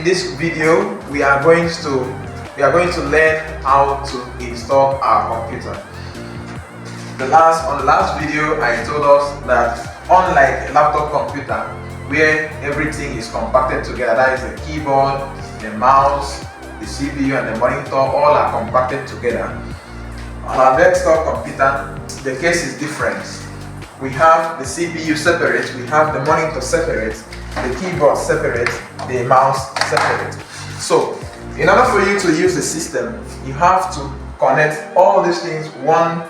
this video we are going to learn how to install our computer. On the last video I told us that unlike a laptop computer where everything is compacted together, that is the keyboard, the mouse, the CPU and the monitor all are compacted together. On our desktop computer the case is different. We have the CPU separate, we have the monitor separate, the keyboard separate, the mouse separate. So in order for you to use the system, you have to connect all these things one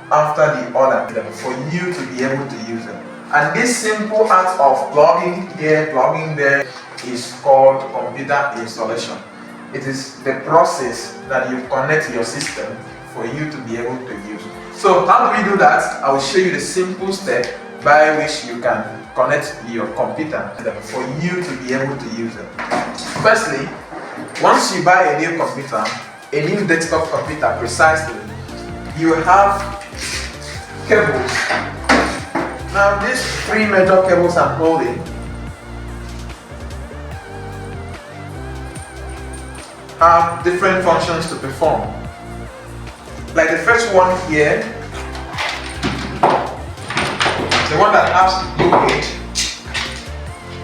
after the other for you to be able to use them. And this simple act of plugging here, plugging there is called computer installation. It is the process that you connect your system for you to be able to use. So how do we do that? I will show you the simple step by which you can connect your computer for you to be able to use it. Firstly, once you buy a new computer, a new desktop computer precisely, you have cables. Now these three major cables I'm holding have different functions to perform. Like the first one here, the one that has UH,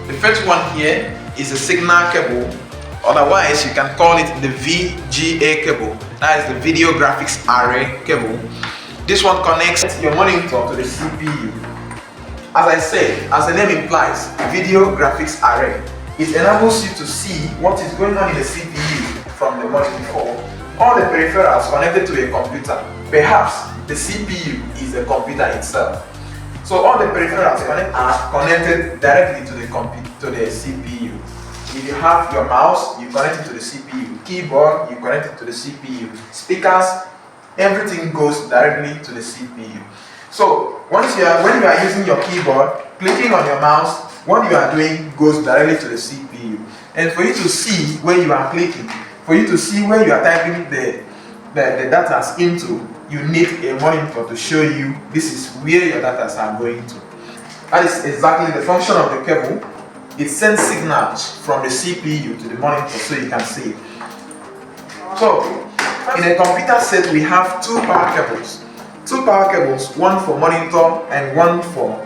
the first one here is a signal cable, otherwise you can call it the VGA cable, that is the video graphics array cable. This one connects your monitor to the CPU. As I said, as the name implies, video graphics array, it enables you to see what is going on in the CPU from the monitor before. All the peripherals connected to a computer, perhaps the CPU is the computer itself. So all the peripherals are connected directly to the CPU. If you have your mouse, you connect it to the CPU. Keyboard, you connect it to the CPU. Speakers, everything goes directly to the CPU. So when you are using your keyboard, clicking on your mouse, what you are doing goes directly to the CPU. And for you to see where you are clicking, for you to see where you are typing the data into, you need a monitor to show you this is where your data are going to. That is exactly the function of the cable. It sends signals from the CPU to the monitor so you can see it. So in a computer set we have two power cables. Two power cables, one for monitor and one for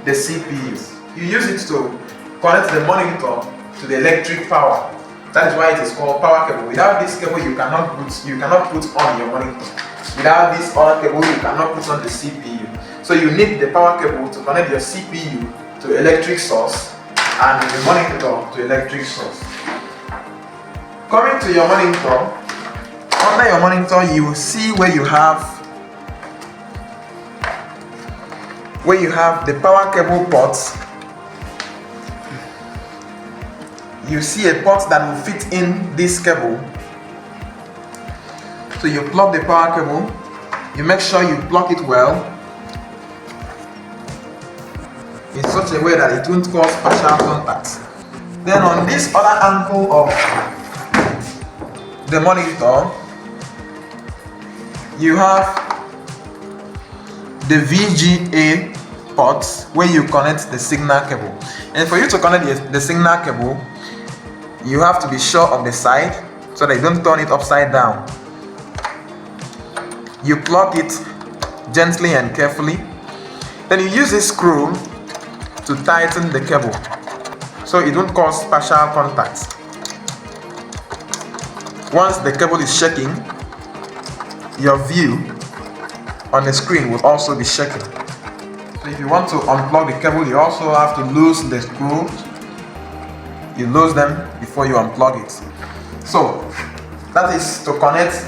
the CPU. You use it to connect the monitor to the electric power. That is why it is called power cable. Without this cable you cannot put on your monitor. Without this other cable you cannot put on the CPU. So you need the power cable to connect your CPU to electric source and the monitor to electric source. Coming to your monitor, under your monitor you will see where you have the power cable ports. You see a port that will fit in this cable. So you plug the power cable, you make sure you plug it well in such a way that it won't cause partial contact. Then on this other angle of the monitor, you have the VGA ports where you connect the signal cable. And for you to connect the signal cable, you have to be sure of the side so that you don't turn it upside down. You plug it gently and carefully. Then you use this screw to tighten the cable so it won't cause partial contact. Once the cable is shaking, your view on the screen will also be shaking. So if you want to unplug the cable, you also have to loosen the screws. You lose them before you unplug it. So that is to connect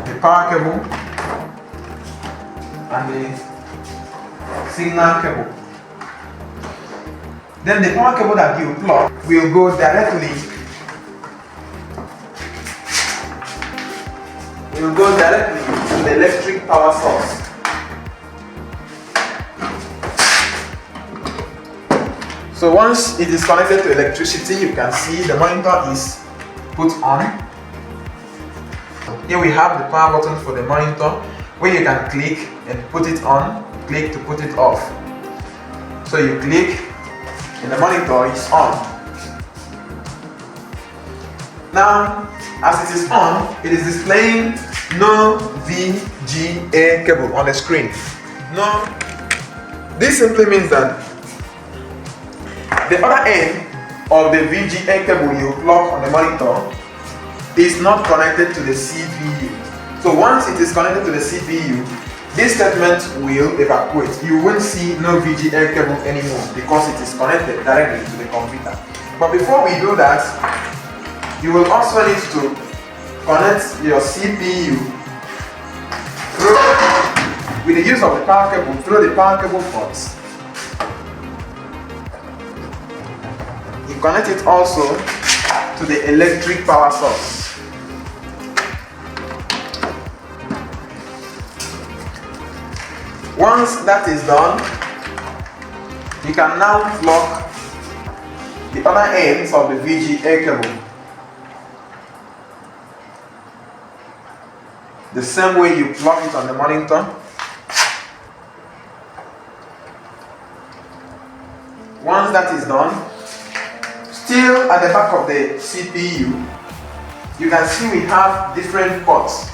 the power cable and the signal cable. Then the power cable that you plug will go directly to the electric power source. So once it is connected to electricity, you can see the monitor is put on. Here we have the power button for the monitor where you can click and put it on, click to put it off. So you click and the monitor is on. Now, as it is on, it is displaying no VGA cable on the screen. No. This simply means that the other end of the VGA cable you plug on the monitor is not connected to the CPU. So once it is connected to the CPU, this statement will evaporate. You won't see no VGA cable anymore because it is connected directly to the computer. But before we do that, you will also need to connect your CPU with the use of the power cable through the power cable ports. You connect it also to the electric power source. Once that is done, you can now plug the other ends of the VGA cable the same way you plug it on the monitor. Once that is done, still at the back of the CPU, you can see we have different ports.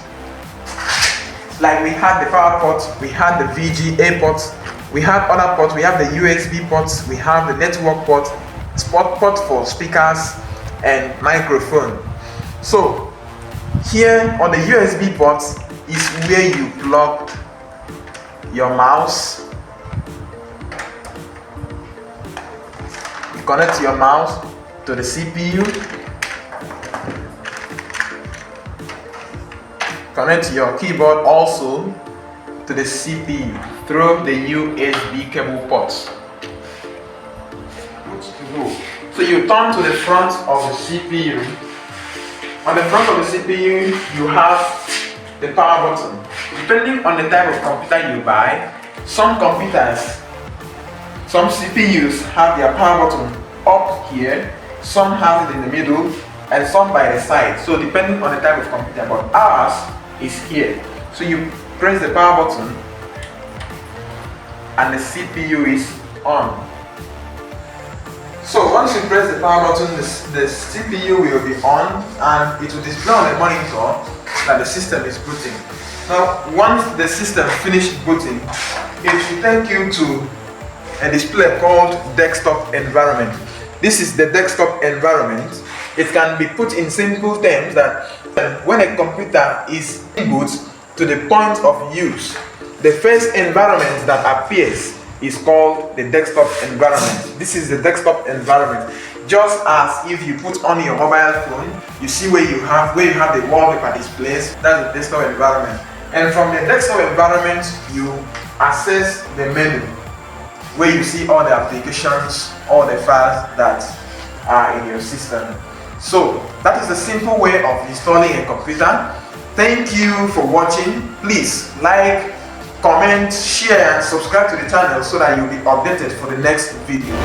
Like we had the power port, we had the VGA port, we had other ports, we have the USB ports, we have the network port, port for speakers and microphone. So here on the USB port is where you plug your mouse. You connect your mouse to the CPU. Connect your keyboard also to the CPU through the USB cable ports. Good to go. So you turn to the front of the CPU. On the front of the CPU, you have the power button. Depending on the type of computer you buy, some CPUs have their power button up here, some have it in the middle, and some by the side. So depending on the type of computer, but ours is here. So you press the power button and the CPU is on. So once you press the power button, the CPU will be on and it will display on the monitor that the system is booting. Now once the system finished booting, it will take you to a display called desktop environment. This is the desktop environment. It can be put in simple terms that when a computer is in boot to the point of use, the first environment that appears is called the desktop environment. This is the desktop environment. Just as if you put on your mobile phone, you see where you have the wallpaper displays, that's the desktop environment. And from the desktop environment, you access the menu where you see all the applications, all the files that are in your system. So that is the simple way of installing a computer. Thank you for watching. Please like, comment, share and subscribe to the channel so that you'll be updated for the next video.